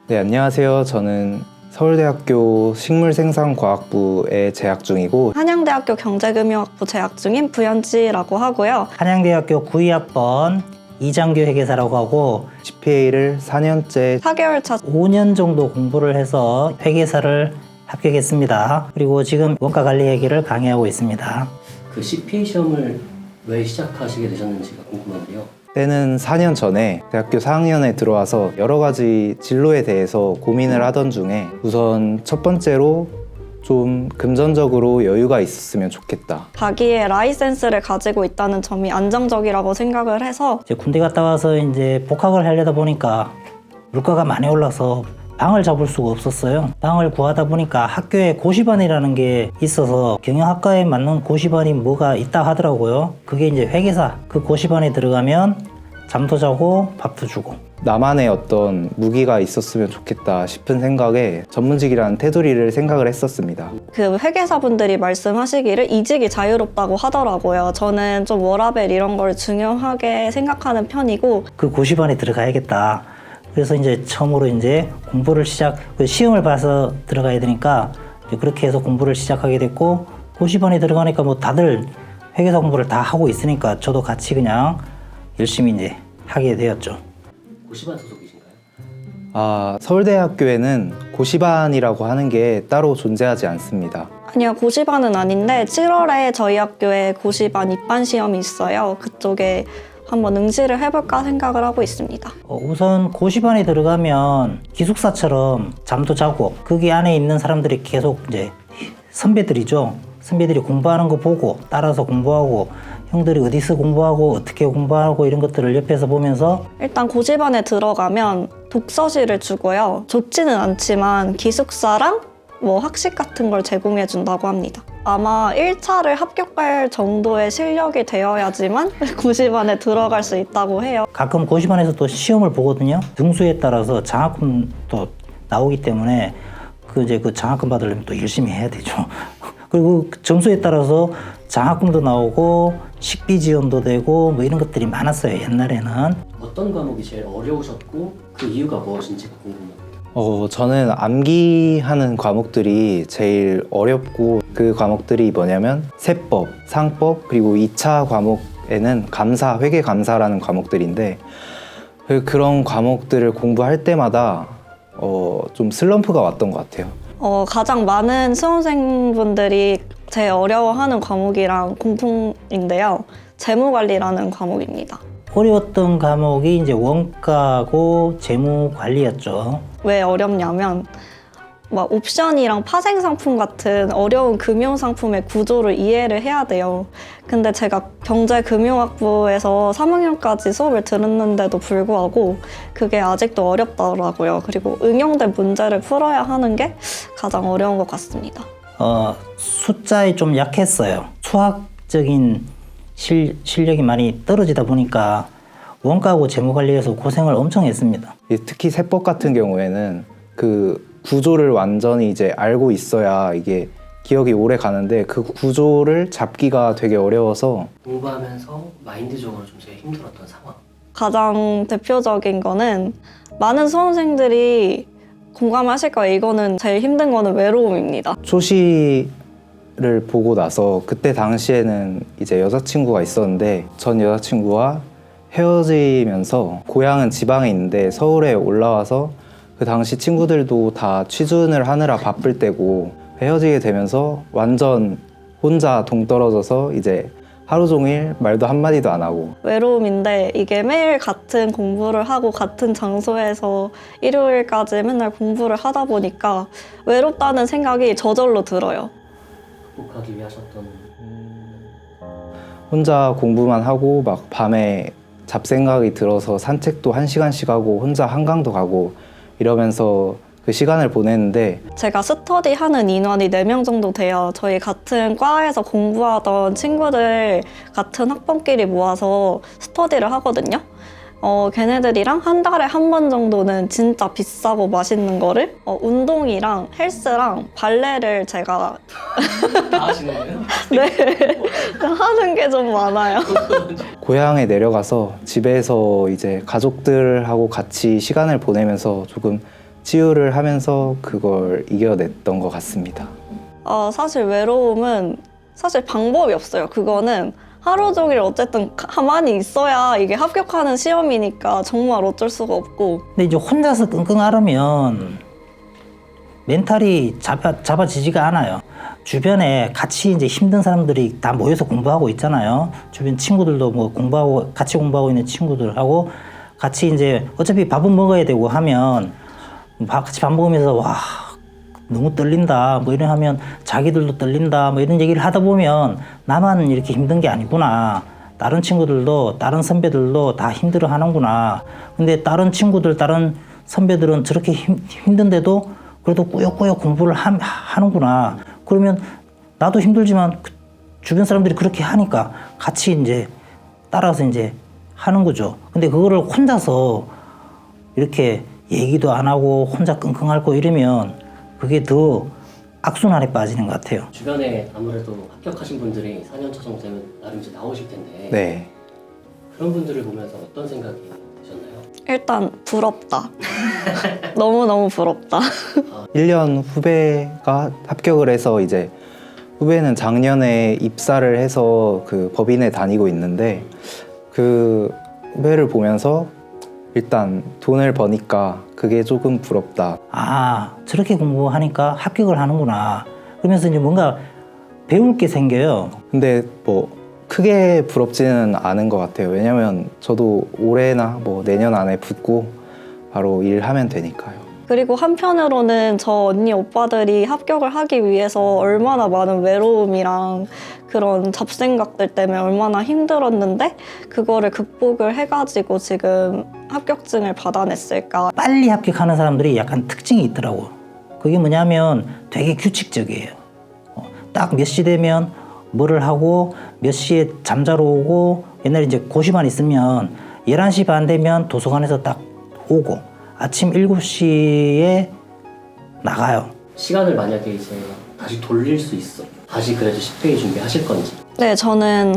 네, 안녕하세요. 저는 서울대학교 식물생산과학부에 재학 중이고 한양대학교 경제금융학부 재학 중인 부연지라고 하고요. 한양대학교 92학번 이장규 회계사라고 하고 CPA를 4년째 4개월 차 5년 정도 공부를 해서 회계사를 합격했습니다. 그리고 지금 원가관리회계를 강의하고 있습니다. 그 CPA 시험을 왜 시작하시게 되셨는지가 궁금한데요. 때는 4년 전에 대학교 4학년에 들어와서 여러 가지 진로에 대해서 고민을 하던 중에 우선 첫 번째로 좀 금전적으로 여유가 있었으면 좋겠다. 자기의 라이센스를 가지고 있다는 점이 안정적이라고 생각을 해서 이제 군대 갔다 와서 이제 복학을 하려다 보니까 물가가 많이 올라서 방을 잡을 수가 없었어요. 방을 구하다 보니까 학교에 고시반이라는 게 있어서 경영학과에 맞는 고시반이 뭐가 있다 하더라고요. 그게 이제 회계사. 그 고시반에 들어가면 잠도 자고 밥도 주고. 나만의 어떤 무기가 있었으면 좋겠다 싶은 생각에 전문직이라는 테두리를 생각을 했었습니다. 그 회계사분들이 말씀하시기를 이직이 자유롭다고 하더라고요. 저는 좀 워라밸 이런 걸 중요하게 생각하는 편이고 그 고시반에 들어가야겠다. 그래서 이제 처음으로 이제 공부를 시험을 봐서 들어가야 되니까 이제 그렇게 해서 공부를 시작하게 됐고, 고시반에 들어가니까 뭐 다들 회계사 공부를 다 하고 있으니까 저도 같이 그냥 열심히 이제 하게 되었죠. 고시반 소속이신가요? 서울대학교에는 고시반이라고 하는 게 따로 존재하지 않습니다. 아니요, 고시반은 아닌데 7월에 저희 학교에 고시반 입반 시험이 있어요. 그쪽에 한번 응시를 해볼까 생각을 하고 있습니다. 우선 고시반에 들어가면 기숙사처럼 잠도 자고 거기 안에 있는 사람들이 계속 이제 선배들이죠. 선배들이 공부하는 거 보고 따라서 공부하고, 형들이 어디서 공부하고 어떻게 공부하고 이런 것들을 옆에서 보면서 일단 고시반에 들어가면 독서실을 주고요. 좋지는 않지만 기숙사랑 뭐 학식 같은 걸 제공해 준다고 합니다. 아마 1차를 합격할 정도의 실력이 되어야지만 고시반에 들어갈 수 있다고 해요. 가끔 고시반에서 또 시험을 보거든요. 등수에 따라서 장학금도 나오기 때문에 그 장학금 받으려면 또 열심히 해야 되죠. 그리고 그 점수에 따라서 장학금도 나오고 식비 지원도 되고 뭐 이런 것들이 많았어요, 옛날에는. 어떤 과목이 제일 어려우셨고 그 이유가 무엇인지가 궁금합니다. 저는 암기하는 과목들이 제일 어렵고, 그 과목들이 뭐냐면 세법, 상법, 그리고 2차 과목에는 감사, 회계 감사라는 과목들인데 그런 과목들을 공부할 때마다 좀 슬럼프가 왔던 것 같아요. 가장 많은 수험생분들이 제일 어려워하는 과목이랑 공통인데요. 재무관리라는 과목입니다. 어려웠던 과목이 이제 원가고 재무 관리였죠. 왜 어렵냐면 막 옵션이랑 파생상품 같은 어려운 금융상품의 구조를 이해를 해야 돼요. 근데 제가 경제금융학부에서 3학년까지 수업을 들었는데도 불구하고 그게 아직도 어렵더라고요. 그리고 응용된 문제를 풀어야 하는 게 가장 어려운 것 같습니다. 숫자에 좀 약했어요. 수학적인 실력이 많이 떨어지다 보니까 원가하고 재무관리에서 고생을 엄청 했습니다. 특히 세법 같은 경우에는 그 구조를 완전히 이제 알고 있어야 이게 기억이 오래 가는데 그 구조를 잡기가 되게 어려워서 공부하면서 마인드적으로 좀 제일 힘들었던 상황. 가장 대표적인 거는 많은 수험생들이 공감하실 거예요. 이거는 제일 힘든 거는 외로움입니다. 초시를 보고 나서 그때 당시에는 이제 여자친구가 있었는데 전 여자친구와 헤어지면서 고향은 지방에 있는데 서울에 올라와서 그 당시 친구들도 다 취준을 하느라 바쁠 때고 헤어지게 되면서 완전 혼자 동떨어져서 이제 하루 종일 말도 한마디도 안 하고. 외로움인데 이게 매일 같은 공부를 하고 같은 장소에서 일요일까지 맨날 공부를 하다 보니까 외롭다는 생각이 저절로 들어요. 극복하기 위해 하셨던 혼자 공부만 하고 막 밤에 잡생각이 들어서 산책도 1시간씩 하고 혼자 한강도 가고 이러면서 그 시간을 보냈는데, 제가 스터디 하는 인원이 4명 정도 돼요. 저희 같은 과에서 공부하던 친구들 같은 학번끼리 모아서 스터디를 하거든요. 걔네들이랑 한 달에 한 번 정도는 진짜 비싸고 맛있는 거를 운동이랑 헬스랑 발레를 제가 다 하시는 거예요? 네, 하는 게 좀 많아요. 고향에 내려가서 집에서 이제 가족들하고 같이 시간을 보내면서 조금 치유를 하면서 그걸 이겨냈던 것 같습니다. 사실 외로움은 사실 방법이 없어요. 그거는 하루 종일 어쨌든 가만히 있어야 이게 합격하는 시험이니까 정말 어쩔 수가 없고. 근데 이제 혼자서 끙끙 앓으면 멘탈이 잡아지지가 않아요. 주변에 같이 이제 힘든 사람들이 다 모여서 공부하고 있잖아요. 주변 친구들도 뭐 같이 공부하고 있는 친구들하고 같이 이제 어차피 밥은 먹어야 되고 하면 같이 밥 먹으면서 와, 너무 떨린다 뭐 이런 하면 자기들도 떨린다 뭐 이런 얘기를 하다 보면 나만 이렇게 힘든 게 아니구나. 다른 친구들도 다른 선배들도 다 힘들어 하는구나. 근데 다른 친구들 다른 선배들은 저렇게 힘든데도 그래도 꾸역꾸역 공부를 하는구나. 그러면 나도 힘들지만 주변 사람들이 그렇게 하니까 같이 이제 따라서 이제 하는 거죠. 근데 그거를 혼자서 이렇게 얘기도 안 하고 혼자 끙끙 앓고 이러면 그게 더 악순환에 빠지는 것 같아요. 주변에 아무래도 합격하신 분들이 4년 차 정도 되면 나름 이제 나오실 텐데 네. 그런 분들을 보면서 어떤 생각이 드셨나요? 일단 부럽다. 너무너무 부럽다. 1년 후배가 합격을 해서 이제 후배는 작년에 입사를 해서 그 법인에 다니고 있는데 그 후배를 보면서 일단 돈을 버니까 그게 조금 부럽다. 아, 저렇게 공부하니까 합격을 하는구나. 그러면서 이제 뭔가 배울 게 생겨요. 근데 뭐 크게 부럽지는 않은 것 같아요. 왜냐면 저도 올해나 뭐 내년 안에 붙고 바로 일하면 되니까요. 그리고 한편으로는 저 언니 오빠들이 합격을 하기 위해서 얼마나 많은 외로움이랑 그런 잡생각들 때문에 얼마나 힘들었는데 그거를 극복을 해가지고 지금 합격증을 받아냈을까. 빨리 합격하는 사람들이 약간 특징이 있더라고. 그게 뭐냐면 되게 규칙적이에요. 딱 몇 시 되면 뭐를 하고 몇 시에 잠자러 오고 옛날에 이제 고시만 있으면 11시 반 되면 도서관에서 딱 오고 아침 7시에 나가요. 시간을 만약에 이제 다시 돌릴 수 있어. 다시 그래도 10회의 준비하실 건지. 네, 저는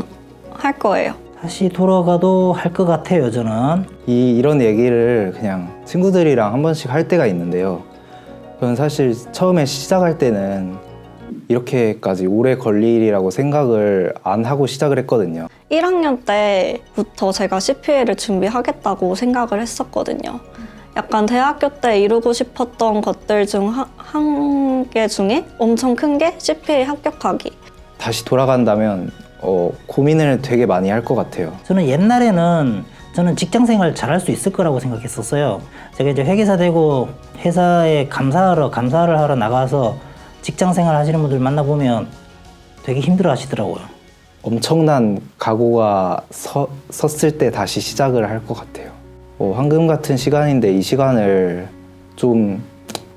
할 거예요. 다시 돌아가도 할 것 같아요, 저는. 이런 얘기를 그냥 친구들이랑 한 번씩 할 때가 있는데요. 저는 사실 처음에 시작할 때는 이렇게까지 오래 걸릴 일이라고 생각을 안 하고 시작을 했거든요. 1학년 때부터 제가 CPA를 준비하겠다고 생각을 했었거든요. 약간 대학교 때 이루고 싶었던 것들 중 한 개 중에 엄청 큰 게 CPA 합격하기. 다시 돌아간다면 고민을 되게 많이 할 것 같아요. 저는 옛날에는 저는 직장 생활 잘할 수 있을 거라고 생각했었어요. 제가 이제 회계사 되고 회사에 감사를 하러 나가서 직장 생활 하시는 분들 만나보면 되게 힘들어 하시더라고요. 엄청난 각오가 섰을 때 다시 시작을 할 것 같아요. 황금 같은 시간인데 이 시간을 좀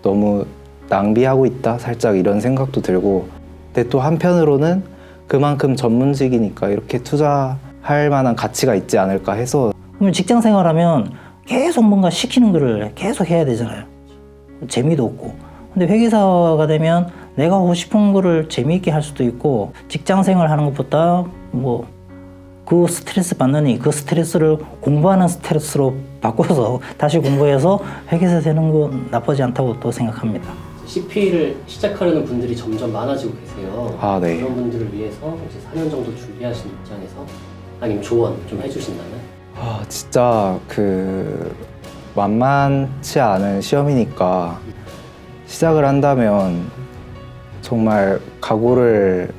너무 낭비하고 있다 살짝 이런 생각도 들고, 근데 또 한편으로는 그만큼 전문직이니까 이렇게 투자할 만한 가치가 있지 않을까 해서. 그러면 직장 생활하면 계속 뭔가 시키는 거를 계속 해야 되잖아요. 재미도 없고. 근데 회계사가 되면 내가 하고 싶은 거를 재미있게 할 수도 있고, 직장 생활 하는 것보다 뭐 그 스트레스 받느니 그 스트레스를 공부하는 스트레스로 바꿔서 다시 공부해서 회계사 되는 건 나쁘지 않다고 또 생각합니다. CP를 시작하려는 분들이 점점 많아지고 계세요. 아, 네. 그런 분들을 위해서 이제 4년 정도 준비하신 입장에서 아니면 조언 좀 해주신다면? 진짜 만만치 않은 시험이니까 시작을 한다면 정말 각오를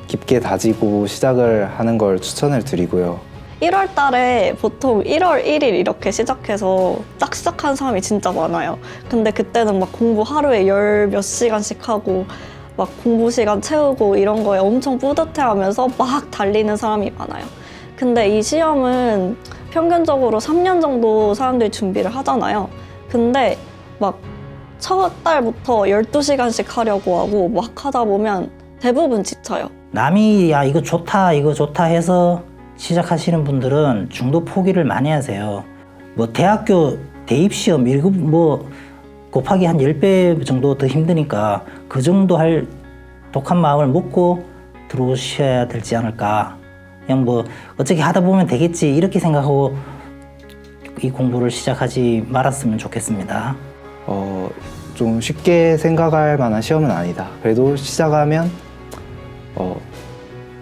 깊게 다지고 시작을 하는 걸 추천을 드리고요. 1월 달에 보통 1월 1일 이렇게 시작해서 딱 시작하는 사람이 진짜 많아요. 근데 그때는 막 공부 하루에 10몇 시간씩 하고 막 공부 시간 채우고 이런 거에 엄청 뿌듯해하면서 막 달리는 사람이 많아요. 근데 이 시험은 평균적으로 3년 정도 사람들이 준비를 하잖아요. 근데 막 첫 달부터 12시간씩 하려고 하고 막 하다 보면 대부분 지쳐요. 남이 야 이거 좋다 해서 시작하시는 분들은 중도 포기를 많이 하세요. 뭐 대학교 대입시험 1급 뭐 곱하기 한 10배 정도 더 힘드니까 그 정도 할 독한 마음을 먹고 들어오셔야 되지 않을까. 그냥 뭐 어떻게 하다 보면 되겠지 이렇게 생각하고 이 공부를 시작하지 말았으면 좋겠습니다. 좀 쉽게 생각할 만한 시험은 아니다. 그래도 시작하면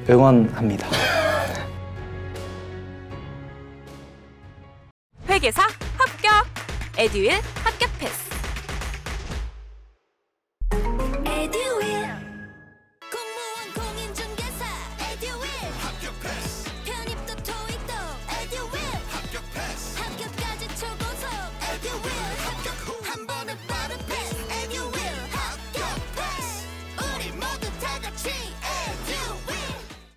응원합니다. 회계사 합격! 에듀윌 합격 패스!